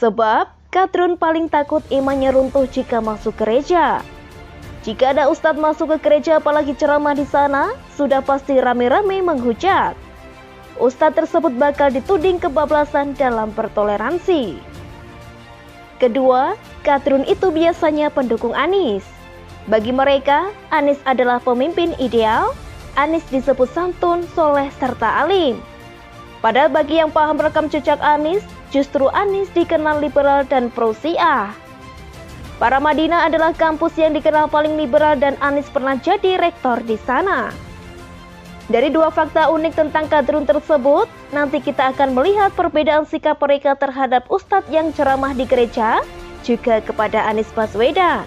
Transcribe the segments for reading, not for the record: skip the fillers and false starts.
Sebab Kadrun paling takut imannya runtuh jika masuk gereja. Jika ada ustadz masuk ke gereja apalagi ceramah di sana, sudah pasti rame-rame menghujat. Ustadz tersebut bakal dituding kebablasan dalam bertoleransi. Kedua, Kadrun itu biasanya pendukung Anies. Bagi mereka, Anies adalah pemimpin ideal. Anies disebut santun, soleh, serta alim. Padahal bagi yang paham rekam jejak Anies, justru Anies dikenal liberal dan pro-Syiah. Paramadina adalah kampus yang dikenal paling liberal dan Anies pernah jadi rektor di sana. Dari dua fakta unik tentang Kadrun tersebut, nanti kita akan melihat perbedaan sikap mereka terhadap ustadz yang ceramah di gereja, juga kepada Anies Baswedan.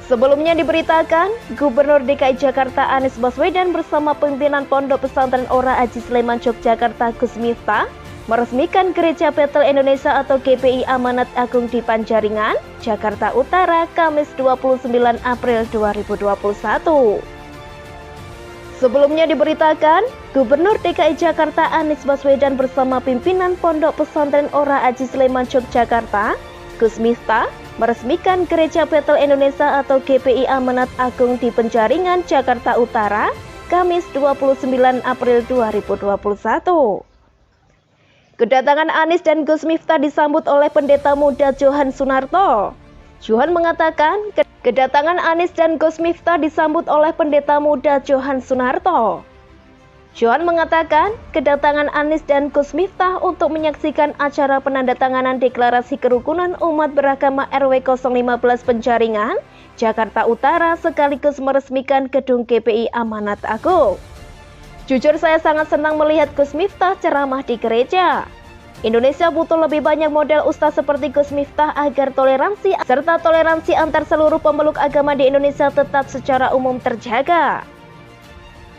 Sebelumnya diberitakan, Gubernur DKI Jakarta Anies Baswedan bersama pimpinan Pondok Pesantren Ora Aji Sleman Yogyakarta Gus Miftah meresmikan Gereja Bethel Indonesia atau GBI Amanat Agung di Panjaringan, Jakarta Utara, Kamis 29 April 2021. Sebelumnya diberitakan, Gubernur DKI Jakarta Anies Baswedan bersama pimpinan Pondok Pesantren Ora Aji Sleman Yogyakarta Gus Miftah meresmikan Gereja Bethel Indonesia atau GBI Amanat Agung di Penjaringan, Jakarta Utara, Kamis 29 April 2021. Kedatangan Anies dan Gus Miftah disambut oleh Pendeta Muda Johan Sunarto. Johan mengatakan, kedatangan Anies dan Gus Miftah disambut oleh Pendeta Muda Johan Sunarto. Johan mengatakan, kedatangan Anies dan Gus Miftah untuk menyaksikan acara penandatanganan Deklarasi Kerukunan Umat Beragama RW 015 Penjaringan, Jakarta Utara sekaligus meresmikan gedung GBI Amanat Agung. Jujur saya sangat senang melihat Gus Miftah ceramah di gereja. Indonesia butuh lebih banyak model ustaz seperti Gus Miftah agar toleransi serta toleransi antar seluruh pemeluk agama di Indonesia tetap secara umum terjaga.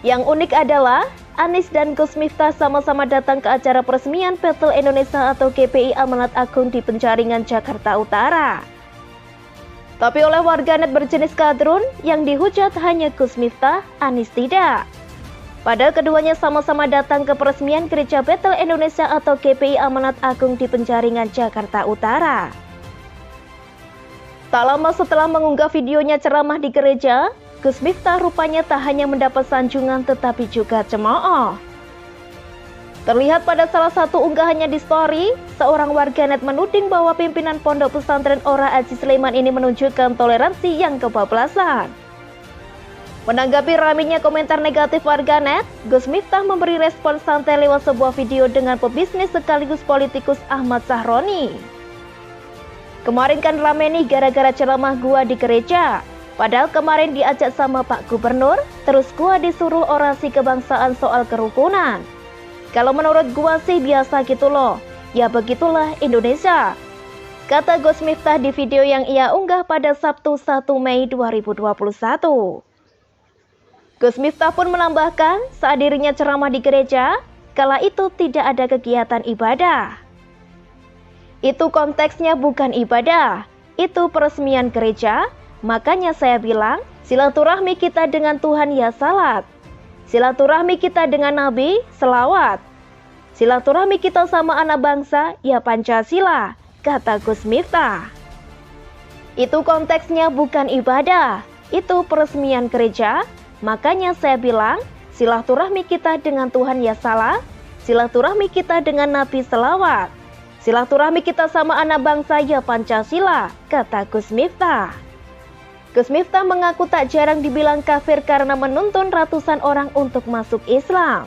Yang unik adalah Anies dan Gus Miftah sama-sama datang ke acara peresmian Bethel Indonesia atau GBI Amanat Agung di Penjaringan, Jakarta Utara. Tapi oleh warganet berjenis Kadrun, yang dihujat hanya Gus Miftah, Anies tidak. Padahal keduanya sama-sama datang ke peresmian Gereja Bethel Indonesia atau GBI Amanat Agung di Penjaringan, Jakarta Utara. Tak lama setelah mengunggah videonya ceramah di gereja, Gus Miftah rupanya tak hanya mendapat sanjungan tetapi juga cemooh. Terlihat pada salah satu unggahannya di story, seorang warganet menuding bahwa pimpinan Pondok Pesantren Ora Aji Sleman ini menunjukkan toleransi yang kebablasan. Menanggapi ramainya komentar negatif warganet, Gus Miftah memberi respon santai lewat sebuah video dengan pebisnis sekaligus politikus Ahmad Sahroni. Kemarin kan rame nih gara-gara ceramah gua di gereja. Padahal kemarin diajak sama Pak Gubernur, terus gua disuruh orasi kebangsaan soal kerukunan. Kalau menurut gua sih biasa gitu loh, ya begitulah Indonesia, kata Gus Miftah di video yang ia unggah pada Sabtu 1 Mei 2021. Gus Miftah pun menambahkan saat dirinya ceramah di gereja, kala itu tidak ada kegiatan ibadah. Itu konteksnya bukan ibadah, itu peresmian gereja. Makanya saya bilang, silaturahmi kita dengan Tuhan ya salat. Silaturahmi kita dengan Nabi, selawat. Silaturahmi kita sama anak bangsa, ya Pancasila, kata Gus Miftah. Itu konteksnya bukan ibadah, itu peresmian gereja. Makanya saya bilang, silaturahmi kita dengan Tuhan ya salat. Silaturahmi kita dengan Nabi, selawat. Silaturahmi kita sama anak bangsa, ya Pancasila, kata Gus Miftah. Gus Miftah mengaku tak jarang dibilang kafir karena menuntun ratusan orang untuk masuk Islam.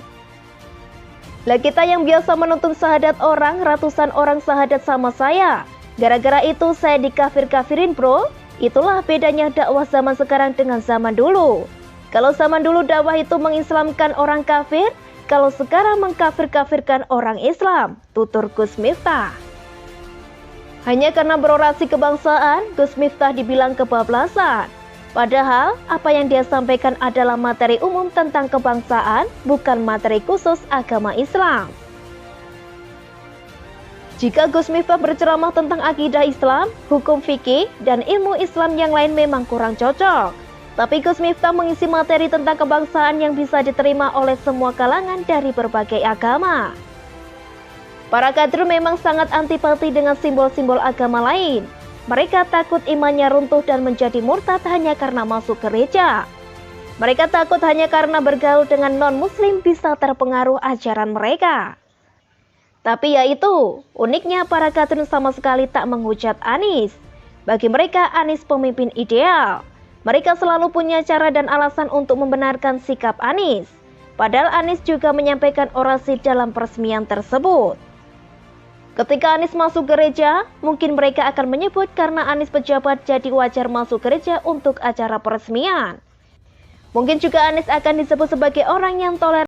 Lah kita yang biasa menuntun syahadat orang, ratusan orang syahadat sama saya. Gara-gara itu saya dikafir-kafirin bro. Itulah bedanya dakwah zaman sekarang dengan zaman dulu. Kalau zaman dulu dakwah itu mengislamkan orang kafir, kalau sekarang mengkafir-kafirkan orang Islam, tutur Gus Miftah. Hanya karena berorasi kebangsaan, Gus Miftah dibilang kebablasan. Padahal, apa yang dia sampaikan adalah materi umum tentang kebangsaan, bukan materi khusus agama Islam. Jika Gus Miftah berceramah tentang akidah Islam, hukum fikih, dan ilmu Islam yang lain memang kurang cocok. Tapi Gus Miftah mengisi materi tentang kebangsaan yang bisa diterima oleh semua kalangan dari berbagai agama. Para kadrun memang sangat antipati dengan simbol-simbol agama lain. Mereka takut imannya runtuh dan menjadi murtad hanya karena masuk gereja. Mereka takut hanya karena bergaul dengan non-muslim bisa terpengaruh ajaran mereka. Tapi ya itu, uniknya para kadrun sama sekali tak menghujat Anies. Bagi mereka Anies pemimpin ideal. Mereka selalu punya cara dan alasan untuk membenarkan sikap Anies. Padahal Anies juga menyampaikan orasi dalam peresmian tersebut. Ketika Anies masuk gereja, mungkin mereka akan menyebut karena Anies pejabat jadi wajar masuk gereja untuk acara peresmian. Mungkin juga Anies akan disebut sebagai orang yang toleran